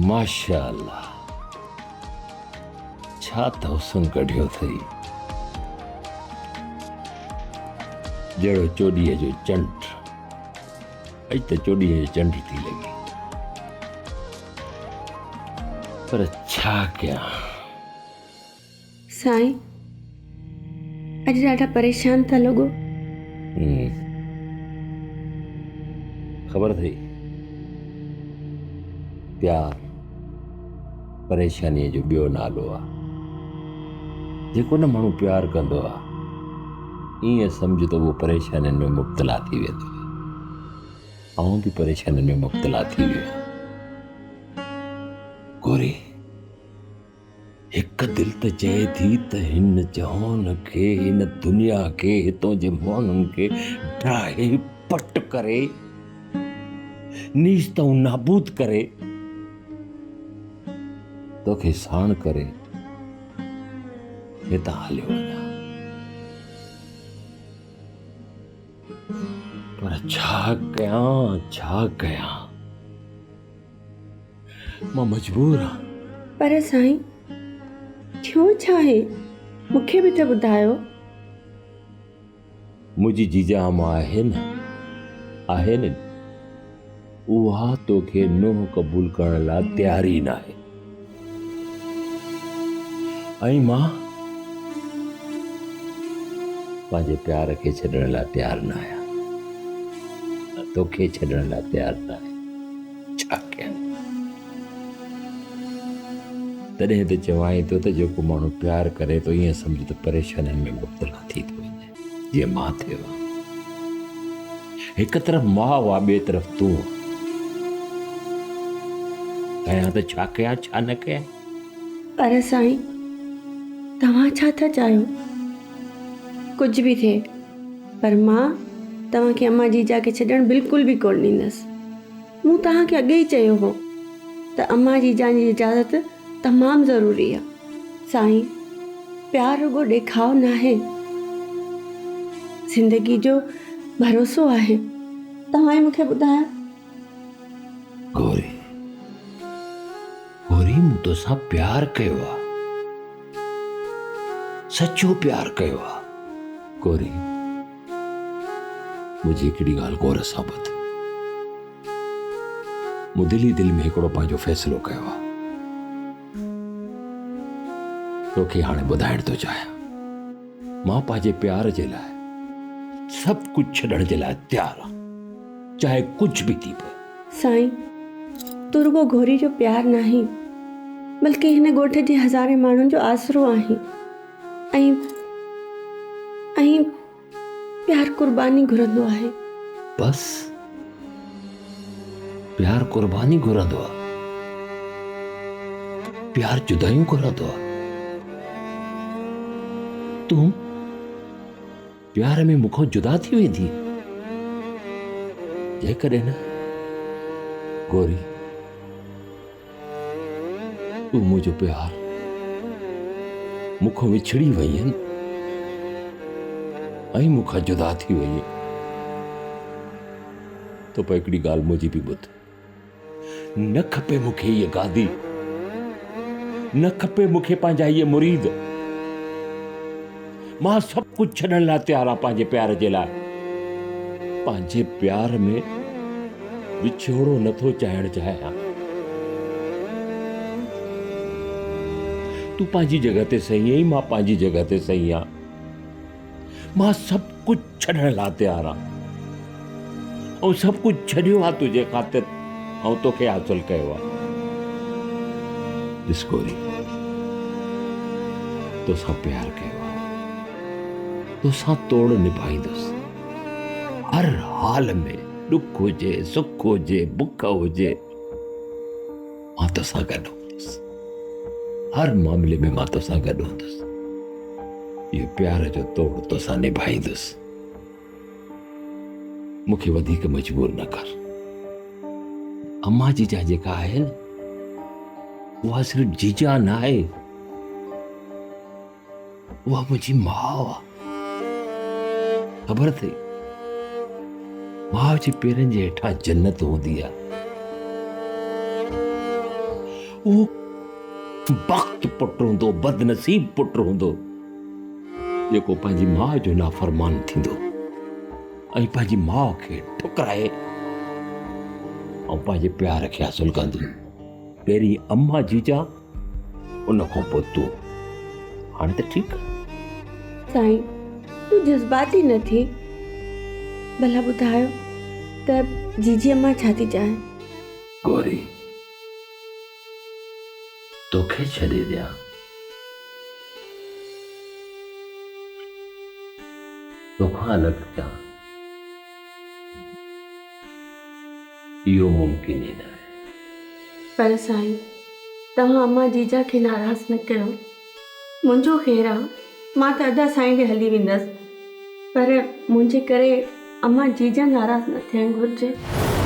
माशाअल्लाह छा तवसन कढियो थई जड़ो चोॾीअ जो चंड अॼु त चोॾीअ जो चंड थी लॻी पर छा कयां साईं अॼु ॾाढा परेशान था लॻो। ख़बर अथई प्यार परेशानीअ जो ॿियो नालो आहे। जेको न माण्हू प्यार कंदो आहे ईअं सम्झ त उहो परेशानियुनि में मुब्तला थी वेंदो आहे। आउं बि परेशानियुनि में मुब्तला थी वियो गोरी। हिकु दिलि त चए थी त हिन जहान खे हिन दुनिया खे हितों जे माण्हुनि खे ड्राहे पट करे नीस्तऊं नाबूद करे तोखे साण करे हितां हलियो वञा। पर छा कयां मां मजबूर आहियां। पर साईं थियो छा आहे मूंखे बि त ॿुधायो। मुंहिंजी जीजा अम्मा आहे न उहा तोखे नुंहुं क़बूल करण लाइ तयार ई न आहे ऐं मां पंहिंजे प्यार खे छॾण लाइ तयार न आहियां तोखे छॾण लाइ तयार न आहियां। छा कयां तॾहिं त चवां थो त जेको माण्हू प्यार करे थो ईअं सम्झ त परेशानियुनि में मुब्तला थी थो वञे जीअं मां थियो आहे। हिकु तरफ़ मां हुआ ॿिए तरफ़ तूं कयां त छा कयां छा न कयां। पर साईं तव्हां छा था चाहियो कुझु बि थिए पर मां तव्हांखे अम्मा जीजा खे छॾणु बिल्कुलु बि कोन ॾींदसि। मूं तव्हांखे अॻे ई चयो हो त अम्मा जीजा जी इजाज़त तमामु ज़रूरी आहे। साईं प्यार रुॻो ॾेखाव न आहे ज़िंदगी जो भरोसो आहे। तव्हां ई मूंखे ॿुधायो। गोरी मूं तोसां प्यार कयो आहे सचो प्यार कयो आहे। गोरी मुंहिंजी हिकिड़ी ॻाल्हि गौर सां ॿुध। मूं दिलि में हिकिड़ो पंहिंजो फ़ैसिलो कयो आहे तोखे हाणे ॿुधाइण थो चाहियां। मां पंहिंजे प्यार जे लाइ सभु कुझु छॾण जे लाइ तयारु आहियां चाहे कुझु बि थी पए। साईं तू रुॻो घोरी जो प्यार न आहे बल्कि हिन ॻोठ जे हज़ारे माण्हुनि जो आसरो आहे ऐं प्यार कुर्बानी घुरंदो आहे। बस प्यार कुर्बानी घुरंदो आहे प्यार जुदाइयूं घुरंदो आहे। तूं प्यार में मूंखां जुदा थी वेंदी जेकॾहिं न गोरी तूं मुंहिंजो प्यार मूंखां विछड़ी वई आहिनि ऐं मूंखां जुदा थी वई आहे तो पर हिकिड़ी ॻाल्हि मुंहिंजी बि ॿुध। न खपे मूंखे इहा गादी न खपे मूंखे पंहिंजा इहे मुरीद। मां सभु कुझु छॾण लाइ तयारु आहियां पंहिंजे प्यार जे लाइ। पंहिंजे प्यार में विछोड़ो नथो चाहिण चाहियां। तूं पंहिंजी जॻह ते सही आहीं मां पंहिंजी जॻह ते सही आहियां। मां सभु कुझु छॾण लाइ तयारु आहियां ऐं सभु कुझु छॾियो आहे तुंहिंजे ख़ातिर ऐं तोखे हासिल कयो आहे। ॾिस गोरी तोसां प्यार कयो आहे तोसां तोड़ निभाईंदुसि हर हाल में दुख हुजे सुख हुजे बुख हुजे मां तोसां गॾु हूंदुसि। हर मामले में मां तोसां गॾु हूंदुसि। इहो प्यार जो तोड़ तोसां निभाईंदुसि। मूंखे वधीक मजबूर न कर। अम्मा जीजा जेका आहे न उहा सिर्फ़ जीजा न आहे उहा मुंहिंजी माउ आहे। ख़बर अथई माउ जे पेरनि जे हेठां जन्नत हूंदी आहे उहो वक़्तु पुटु हूंदो, बदनसीब पुटु हूंदो जेको पंहिंजी माउ जो नाफ़रमान थींदो ऐं पंहिंजी माउ खे ठुकराए ऐं पंहिंजे प्यार खे हासिल कंदो। पहिरीं अम्मा जीजा, उन खां पोइ तूं। हाणे त ठीकु आहे। साईं, तूं जज़्बाती न थी। भला ॿुधायो त जीजी अम्मा छा थी चाहे? गौरी, तोखे छॾे ॾियां? तोखां अलॻि कयां? इहो मुमकिन ई न आहे। पर साईं, तव्हां अम्मा जीजा खे नाराज़ न कयो। मुंहिंजो ख़ैरु आहे, मां त अदा साईं ॾे हली वेंदसि, पर मुंहिंजे करे अम्मा जीजा नाराज़ न थियणु घुरिजे।